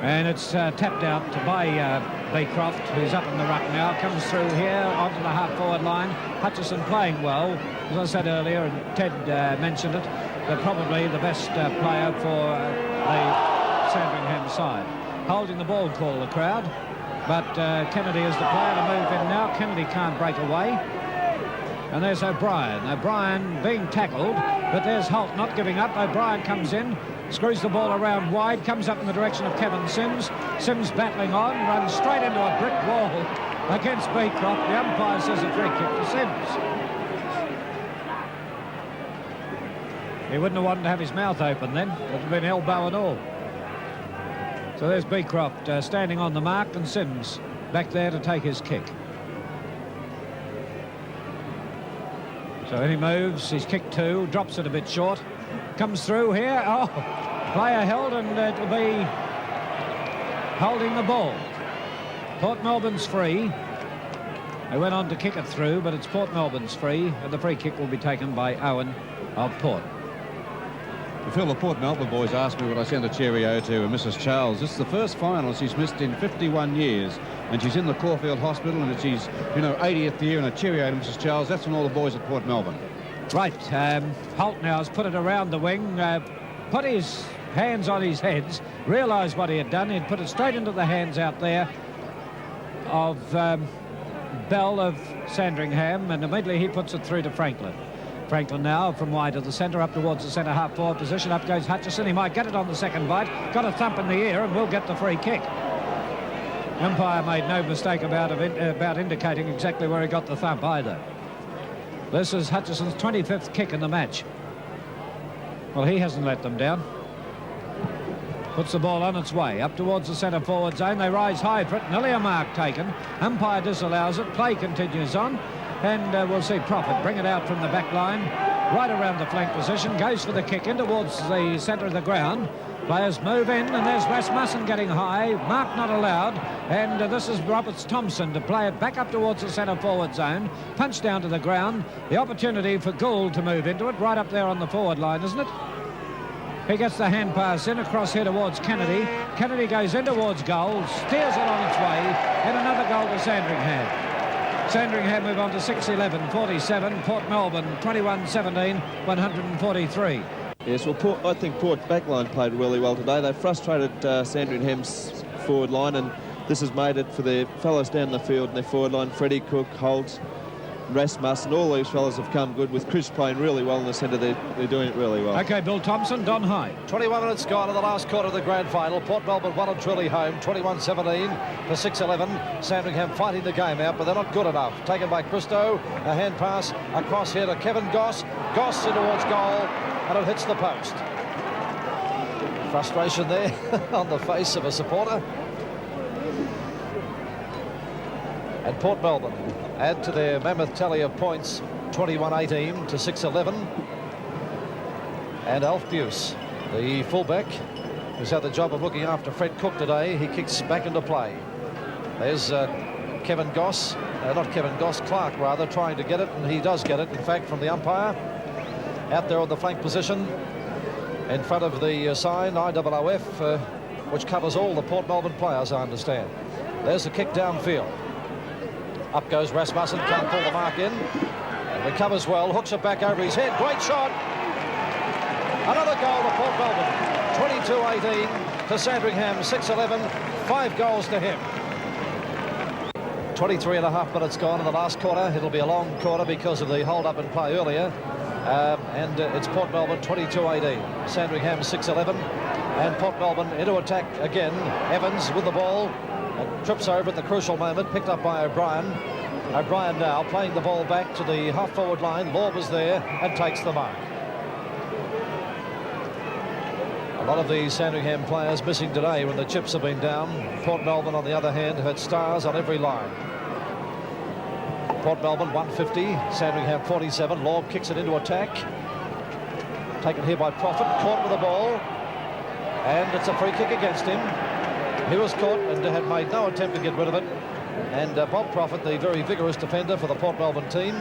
And it's tapped out by Beecroft, who's up in the ruck now, comes through here onto the half-forward line. Hutchison playing well, as I said earlier, and Ted mentioned it, they're probably the best player for the Sandringham side. Holding the ball, call the crowd. But Kennedy is the player to move in now. Kennedy can't break away. And there's O'Brien. O'Brien being tackled, but there's Holt not giving up. O'Brien comes in, screws the ball around wide, comes up in the direction of Kevin Sims. Sims battling on, runs straight into a brick wall against Beecroft. The umpire says a free kick to Sims. He wouldn't have wanted to have his mouth open then. It would have been elbow and all. So there's Beecroft standing on the mark, and Sims back there to take his kick. So in he moves, he's kicked 2, drops it a bit short, comes through here. Oh, player held, and it'll be holding the ball. Port Melbourne's free. They went on to kick it through, but it's Port Melbourne's free, and the free kick will be taken by Owen of Port. Phil, the Port Melbourne boys asked me what I sent a cheerio to Mrs. Charles. This is the first final she's missed in 51 years, and she's in the Caulfield Hospital, and she's, 80th year, and a cheerio to Mrs. Charles. That's from all the boys at Port Melbourne. Right, Holt now has put it around the wing, put his hands on his heads, realised what he had done. He'd put it straight into the hands out there of Bell of Sandringham, and immediately he puts it through to Franklin. Franklin now from wide of the centre up towards the centre half forward position. Up goes Hutchison. He might get it on the second bite. Got a thump in the ear and will get the free kick. Umpire made no mistake about indicating exactly where he got the thump either. This is Hutchison's 25th kick in the match. Well, he hasn't let them down. Puts the ball on its way up towards the centre forward zone. They rise high for it. Nearly a mark taken. Umpire disallows it. Play continues on. And we'll see Prophet bring it out from the back line, right around the flank position, goes for the kick in towards the centre of the ground. Players move in, and there's Rasmussen getting high. Mark not allowed, and this is Roberts Thompson to play it back up towards the centre forward zone. Punch down to the ground. The opportunity for Gould to move into it, right up there on the forward line, isn't it? He gets the hand pass in across here towards Kennedy. Kennedy goes in towards goal, steers it on its way, and another goal to Sandringham. Sandringham move on to 6-11, 47. Port Melbourne 21-17, 143. Yes, well, I think Port backline played really well today. They frustrated Sandringham's forward line, and this has made it for their fellows down the field in their forward line. Freddie Cook, Holt, Rasmussen, all these fellas have come good. With Chris playing really well in the centre, they're doing it really well. OK, Bill Thompson, Don Hyde. 21 minutes gone in the last quarter of the grand final. Port Melbourne well and truly home, 21-17 to 6-11. Sandringham fighting the game out, but they're not good enough. Taken by Christo, a hand pass across here to Kevin Goss. Goss in towards goal, and it hits the post. Frustration there on the face of a supporter. And Port Melbourne add to their mammoth tally of points, 21-18 to 6-11. And Alf Buse, the fullback, who's had the job of looking after Fred Cook today, he kicks back into play. There's Kevin Goss, not Kevin Goss, Clark rather, trying to get it, and he does get it, in fact, from the umpire. Out there on the flank position, in front of the sign, IOOF, which covers all the Port Melbourne players, I understand. There's the kick downfield. Up goes Rasmussen, can't pull the mark in. Recovers well, hooks it back over his head. Great shot. Another goal to Port Melbourne. 22-18 to Sandringham, 6-11. 5 goals to him. 23.5 minutes gone in the last quarter. It'll be a long quarter because of the hold-up in play earlier. And it's Port Melbourne 22-18. Sandringham 6-11. And Port Melbourne into attack again. Evans with the ball. Trips over at the crucial moment, picked up by O'Brien. O'Brien now playing the ball back to the half-forward line. Law was there and takes the mark. A lot of the Sandringham players missing today when the chips have been down. Port Melbourne, on the other hand, had stars on every line. Port Melbourne 150, Sandringham 47. Law kicks it into attack. Taken here by Prophet, caught with the ball. And it's a free kick against him. He was caught and had made no attempt to get rid of it. And Bob Prophet, the very vigorous defender for the Port Melbourne team,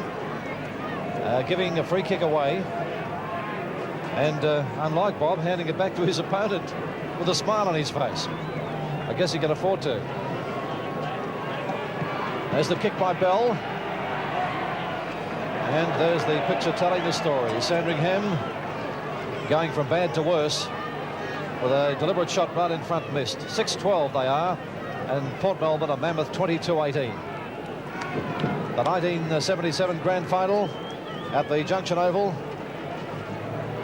giving a free kick away. And unlike Bob, handing it back to his opponent with a smile on his face. I guess he can afford to. There's the kick by Bell. And there's the picture telling the story. Sandringham going from bad to worse, with a deliberate shot right in front missed. 6-12 they are, and Port Melbourne a mammoth 22-18. The 1977 grand final at the Junction Oval.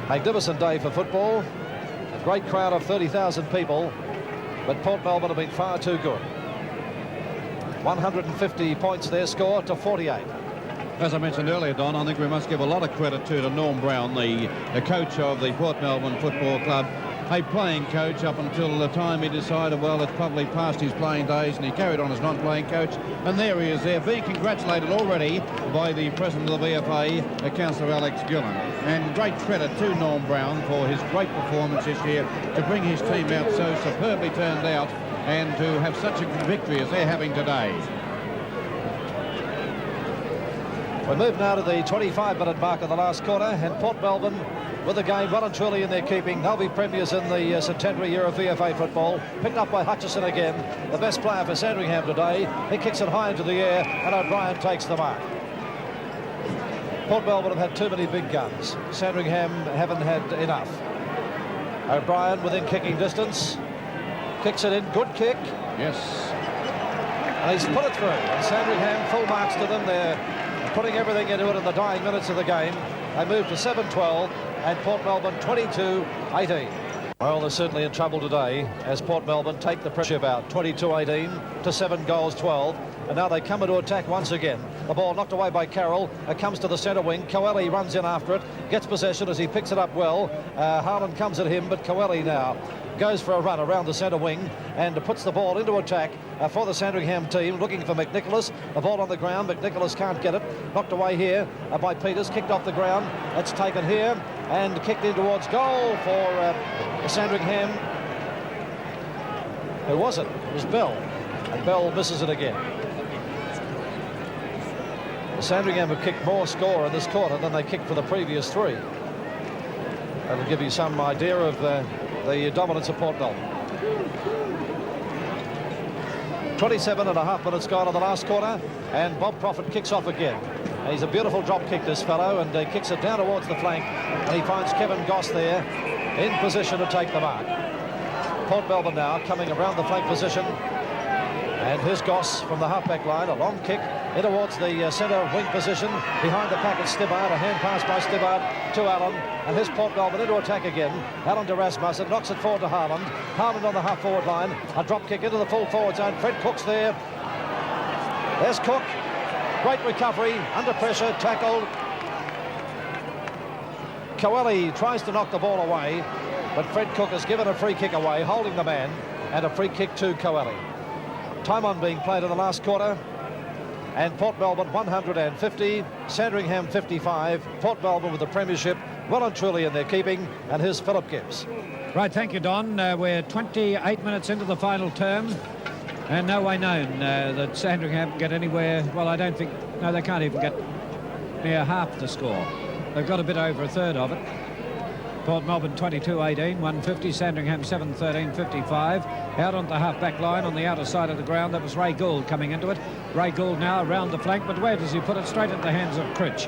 Magnificent day for football. A great crowd of 30,000 people, but Port Melbourne have been far too good. 150 points their score to 48. As I mentioned earlier, Don, I think we must give a lot of credit to Norm Brown, the coach of the Port Melbourne Football Club. A playing coach up until the time he decided, well, it's probably past his playing days, and he carried on as non-playing coach. And there he is there, being congratulated already by the president of the VFA, Councillor Alex Gillen. And great credit to Norm Brown for his great performance this year, to bring his team out so superbly turned out and to have such a good victory as they're having today. We move now to the 25-minute mark of the last quarter, and Port Melbourne, with the game well and truly in their keeping. They'll be premiers in the centenary year of VFA football. Picked up by Hutchison again, the best player for Sandringham today. He kicks it high into the air, and O'Brien takes the mark. Port Melbourne have had too many big guns. Sandringham haven't had enough. O'Brien within kicking distance. Kicks it in, good kick. Yes. And he's put it through. And Sandringham, full marks to them. They're putting everything into it in the dying minutes of the game. They move to 7-12 and Port Melbourne 22-18. Well, they're certainly in trouble today as Port Melbourne take the pressure about 22-18 to 7-12. And now they come into attack once again. The ball knocked away by Carroll. It comes to the centre wing. Coeli runs in after it, gets possession as he picks it up well. Harlan comes at him, but Coeli now goes for a run around the centre wing and puts the ball into attack for the Sandringham team, looking for McNicholas. The ball on the ground. McNicholas can't get it. Knocked away here by Peters. Kicked off the ground. It's taken here and kicked in towards goal for Sandringham. Who was it? It was Bell. And Bell misses it again. Sandringham have kicked more score in this quarter than they kicked for the previous three. That'll give you some idea of the dominance of Port Melbourne. 27.5 minutes gone in the last quarter, and Bob Prophet kicks off again. He's a beautiful drop kick, this fellow, and he kicks it down towards the flank, and he finds Kevin Goss there in position to take the mark. Port Melbourne now coming around the flank position, and here's Goss from the half-back line, a long kick in towards the centre wing position. Behind the pack, it's Stibbard, a hand pass by Stibbard to Allen, and here's Port Melbourne into attack again. Allen to Rasmussen, knocks it forward to Harland. Harland on the half-forward line, a drop kick into the full forward zone. Fred Cook's there. There's Cook. Great recovery, under pressure, tackled. Coeli tries to knock the ball away, but Fred Cook has given a free kick away, holding the man, and a free kick to Coeli. Time on being played in the last quarter, and Port Melbourne 150, Sandringham 55. Port Melbourne with the premiership well and truly in their keeping, and here's Philip Gibbs. Right, thank you, Don. We're 28 minutes into the final term, and no way known that Sandringham can get anywhere. Well, I don't think, no, they can't even get near half the score. They've got a bit over a third of it. Port Melbourne 22-18, 150, Sandringham 7-13, 55. Out on the half-back line on the outer side of the ground, that was Ray Gould coming into it. Ray Gould now around the flank, but where does he put it? Straight into the hands of Critch.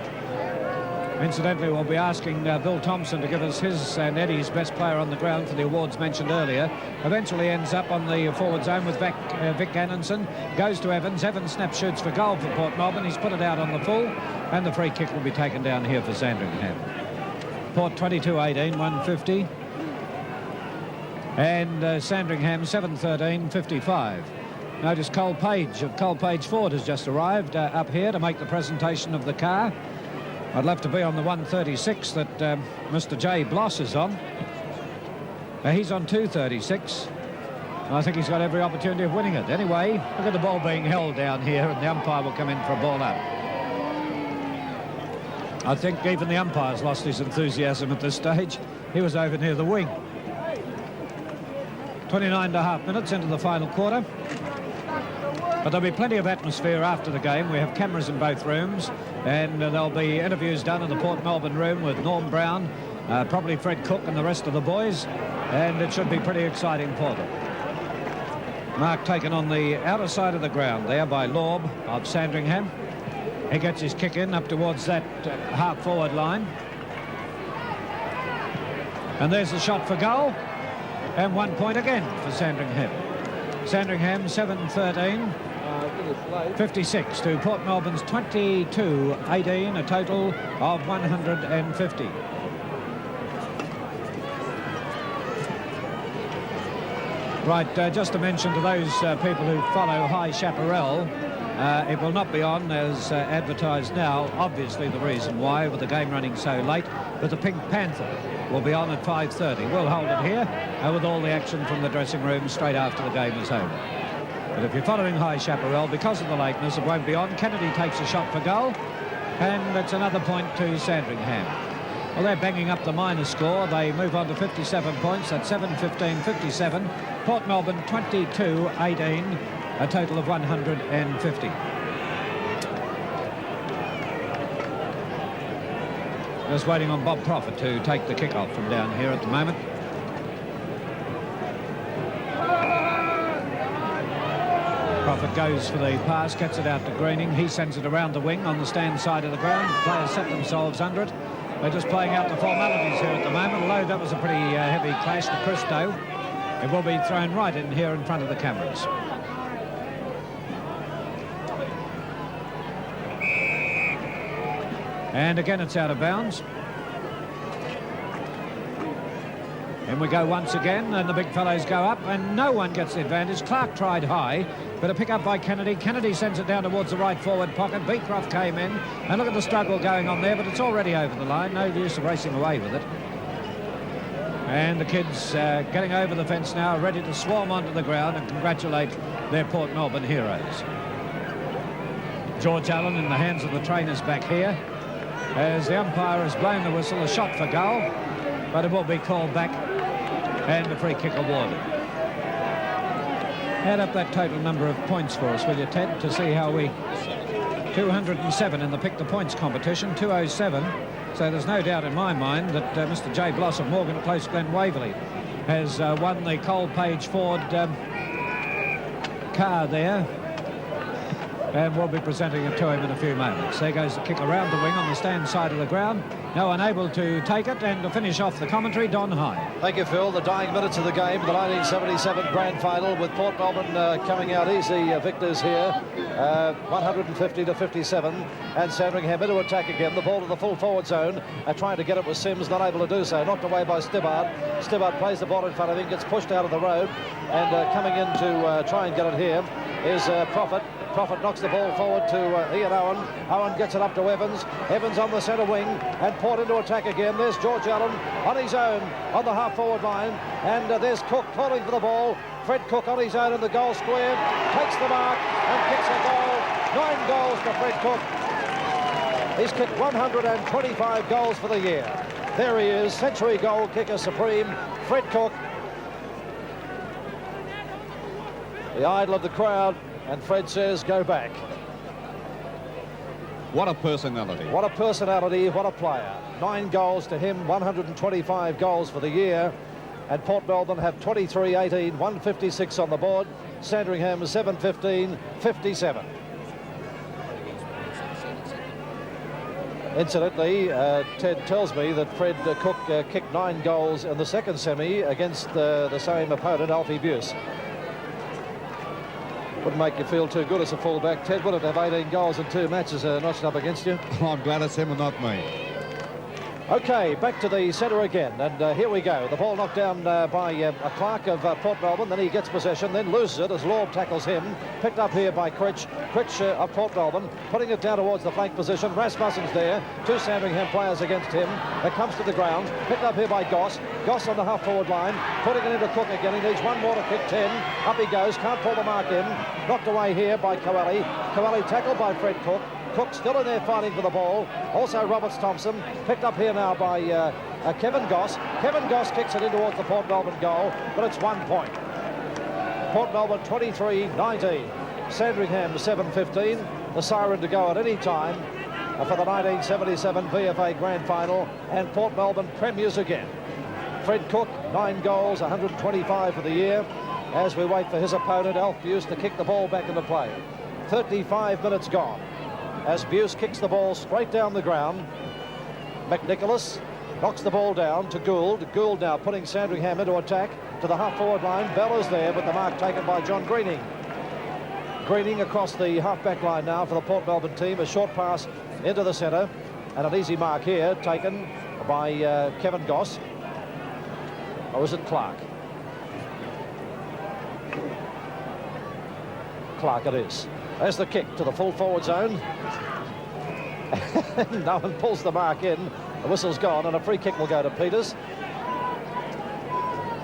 Incidentally, we'll be asking Bill Thompson to give us his and Eddie's best player on the ground for the awards mentioned earlier. Eventually ends up on the forward zone with Vic Annanson. Goes to Evans. Evans snap shoots for goal for Port Melbourne. He's put it out on the full, and the free kick will be taken down here for Sandringham. Port 22-18, 150. And Sandringham 7-13, 55. Notice Cole Page of Cole Page Ford has just arrived up here to make the presentation of the car. I'd love to be on the 136 that Mr. J. Bloss is on. He's on 236. I think he's got every opportunity of winning it. Anyway, look at the ball being held down here, and the umpire will come in for a ball up. I think even the umpire's lost his enthusiasm at this stage. He was over near the wing. 29.5 minutes into the final quarter. But there'll be plenty of atmosphere after the game. We have cameras in both rooms, and there'll be interviews done in the Port Melbourne room with Norm Brown, probably Fred Cook and the rest of the boys, and it should be pretty exciting for them. Mark taken on the outer side of the ground there by Lorb of Sandringham. He gets his kick in up towards that half-forward line. And there's the shot for goal. And 1 point again for Sandringham. Sandringham 7-13, 56 to Port Melbourne's 22-18, a total of 150. Right, just to mention to those people who follow High Chaparral, it will not be on as advertised now. Obviously the reason why, with the game running so late, but the Pink Panther will be on at 5:30. We'll hold it here with all the action from the dressing room straight after the game is over. But if you're following High Chaparral, because of the lateness, it won't be on. Kennedy takes a shot for goal, and it's another point to Sandringham. Well, they're banging up the minus score. They move on to 57 points. That's 7-15-57. Port Melbourne 22-18. A total of 150. Just waiting on Bob Prophet to take the kick-off from down here at the moment. Prophet goes for the pass, gets it out to Greening. He sends it around the wing on the stand side of the ground. Players set themselves under it. They're just playing out the formalities here at the moment, although that was a pretty heavy clash to Christo. It will be thrown right in here in front of the cameras. And again, it's out of bounds. In we go once again, and the big fellows go up, and no one gets the advantage. Clark tried high, but a pick up by Kennedy. Kennedy sends it down towards the right forward pocket. Beecroft came in, and look at the struggle going on there, but it's already over the line. No use of racing away with it. And the kids getting over the fence now, ready to swarm onto the ground and congratulate their Port Melbourne heroes. George Allen in the hands of the trainers back here, as the umpire has blown the whistle, a shot for goal, but it will be called back and a free kick awarded. Add up that total number of points for us, will you, Ted, to see how we... 207 in the pick the points competition, 207. So there's no doubt in my mind that Mr. J. Bloss of Morgan Close Glen Waverley has won the Cole Page Ford car there. And we'll be presenting it to him in a few moments. There goes the kick around the wing on the stand side of the ground. No one able to take it, and to finish off the commentary, Don High. Thank you, Phil. The dying minutes of the game, the 1977 grand final, with Port Melbourne coming out easy victors here, 150 to 57, and Sandringham into attack again. The ball to the full forward zone, trying to get it with Sims, not able to do so. Knocked away by Stibbard. Stibbard plays the ball in front of him, gets pushed out of the road, and coming in to try and get it here is Prophet. Prophet knocks the ball forward to Ian Owen. Owen gets it up to Evans. Evans on the centre wing, and Port into attack again. There's George Allen on his own on the half-forward line, and there's Cook calling for the ball. Fred Cook on his own in the goal square, takes the mark and kicks a goal. 9 goals for Fred Cook. He's kicked 125 goals for the year. There he is, century goal kicker supreme, Fred Cook. The idol of the crowd. And Fred says, go back. What a personality. What a personality, what a player. 9 goals to him, 125 goals for the year. And Port Melbourne have 23-18, 156 on the board. Sandringham 7-15, 57. Incidentally, Ted tells me that Fred Cook kicked 9 goals in the second semi against the same opponent, Alfie Buse. Wouldn't make you feel too good as a fullback, Ted, would it, have 18 goals in 2 matches notched up against you? I'm glad it's him and not me. OK, back to the centre again, and here we go. The ball knocked down by a Clark of Port Melbourne, then he gets possession, then loses it as Lord tackles him. Picked up here by Critch. Critch of Port Melbourne, putting it down towards the flank position. Rasmussen's there, 2 Sandringham players against him. It comes to the ground, picked up here by Goss. Goss on the half-forward line, putting it into Cook again. He needs one more to kick 10. Up he goes, can't pull the mark in. Knocked away here by Coeli. Coeli tackled by Fred Cook. Cook still in there fighting for the ball. Also Roberts Thompson, picked up here now by Kevin Goss. Kevin Goss kicks it in towards the Port Melbourne goal, but it's 1 point. Port Melbourne 23-19. Sandringham 7-15. The siren to go at any time for the 1977 VFA Grand Final, and Port Melbourne premiers again. Fred Cook, 9 goals, 125 for the year, as we wait for his opponent, Alf Buse, to kick the ball back into play. 35 minutes gone, as Buse kicks the ball straight down the ground. McNicholas knocks the ball down to Gould. Gould now putting Sandringham into attack to the half-forward line. Bell is there, but the mark taken by John Greening. Greening across the half-back line now for the Port Melbourne team. A short pass into the centre, and an easy mark here taken by Kevin Goss. Or is it Clark? Clark it is. There's the kick to the full forward zone. No one pulls the mark in. The whistle's gone, and a free kick will go to Peters.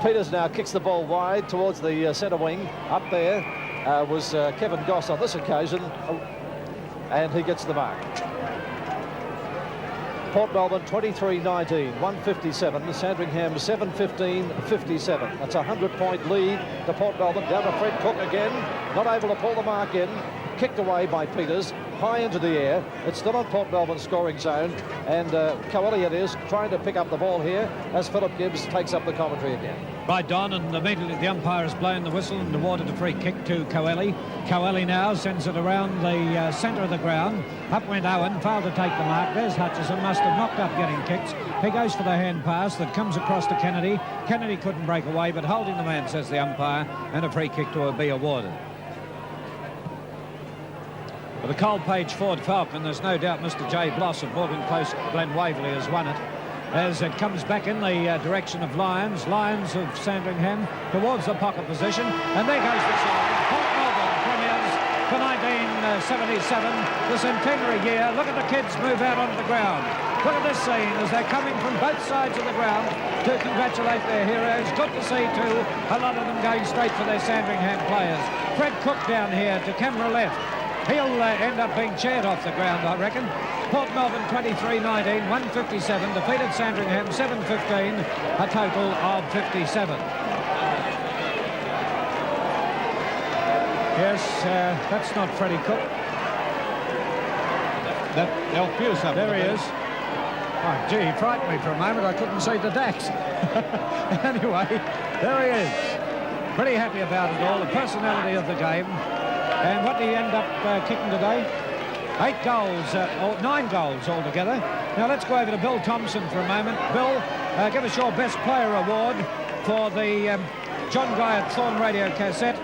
Peters now kicks the ball wide towards the centre wing. Up there was Kevin Goss on this occasion, and he gets the mark. Port Melbourne 23-19, 157. Sandringham 7-15, 57. That's a 100-point lead to Port Melbourne. Down to Fred Cook again, not able to pull the mark in. kicked away by Peters, high into the air. It's still on Port Melbourne scoring zone, and Coelho it is trying to pick up the ball here as Philip Gibbs takes up the commentary again. Right, Don, and immediately the umpire has blown the whistle and awarded a free kick to Coelho. Coelho now sends it around the centre of the ground. Up went Owen, failed to take the mark. There's Hutchison, must have knocked up getting kicks. He goes for the hand pass that comes across to Kennedy. Kennedy couldn't break away, but holding the man, says the umpire, and a free kick to be awarded. For the Cold Page Ford Falcon, there's no doubt Mr. J. Bloss of Morgan Close, Glen Waverley, has won it. As it comes back in the direction of Lions of Sandringham towards the pocket position, and there goes the side. Port Melbourne premiers for 1977, the centenary year. Look at the kids move out onto the ground. Look at this scene as they're coming from both sides of the ground to congratulate their heroes. Good to see too, a lot of them going straight for their Sandringham players. Fred Cook down here to camera left. He'll end up being chaired off the ground, I reckon. Port Melbourne 23-19, 157, defeated Sandringham 7-15, a total of 57. Yes, that's not Freddie Cook. They'll fuse up. There he is. Oh, gee, he frightened me for a moment. I couldn't see the Dax. Anyway, there he is. Pretty happy about it all, the personality of the game. And what did he end up kicking today? 8 goals, or 9 goals altogether. Now let's go over to Bill Thompson for a moment. Bill, give us your Best Player Award for the John Guy at Thorn radio cassette.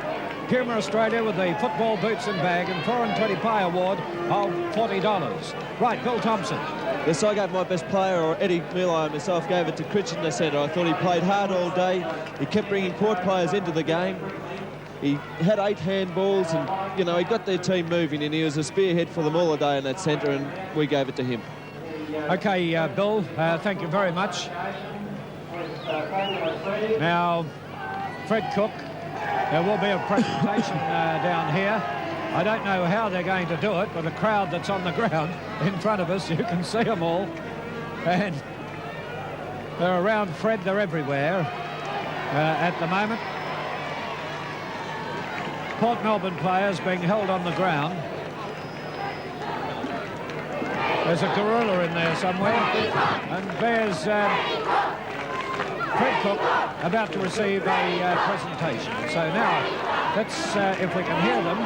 Puma Australia with the football boots and bag, and 4 and 20 pie award of $40. Right, Bill Thompson. Yes, I gave my Best Player, or Eddie Mealy and myself gave it to Critch in the centre. I thought he played hard all day. He kept bringing Port players into the game. He had 8 handballs, and, you know, he got their team moving, and he was a spearhead for them all the day in that centre, and we gave it to him. OK, Bill, thank you very much. Now, Fred Cook, there will be a presentation down here. I don't know how they're going to do it, but a crowd that's on the ground in front of us, you can see them all. And they're around Fred, they're everywhere at the moment. Port Melbourne players being held on the ground. There's a gorilla in there somewhere. And there's Fred Cook about to receive a presentation. So now, let's, if we can hear them,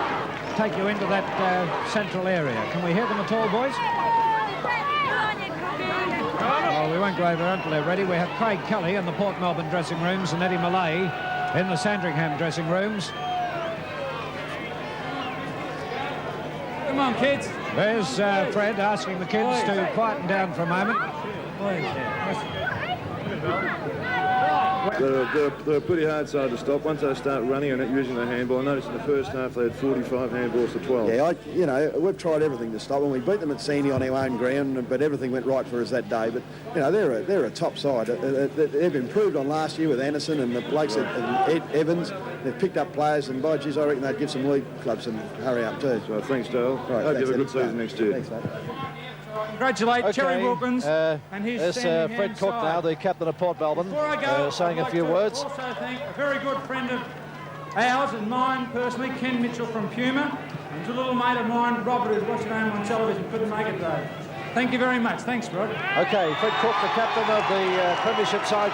take you into that central area. Can we hear them at all, boys? Oh, we won't go over until they're ready. We have Craig Kelly in the Port Melbourne dressing rooms and Eddie Malay in the Sandringham dressing rooms. Come on, kids. There's Fred asking the kids to quieten down for a moment. They're a pretty hard side to stop. Once they start running and using the handball, I noticed in the first half they had 45 handballs to 12. Yeah, we've tried everything to stop them. We beat them at Senior on our own ground, but everything went right for us that day. But, you know, they're a top side. They've improved on last year with Anderson and the blokes at Evans. They've picked up players, and by geez, I reckon they'd give some league clubs some hurry up too. So thanks, Dale. Right, hope you have a good season next year. Thanks, mate. Congratulate Terry Wilkins and his There's Fred Cook now, the captain of Port Melbourne, saying a few words. Also thank a very good friend of ours and mine personally, Ken Mitchell from Puma. And a little mate of mine, Robert, who's watching home on television, couldn't make it though. Thank you very much. Thanks, Rod. Okay, Fred Cook, the captain of the Premiership side,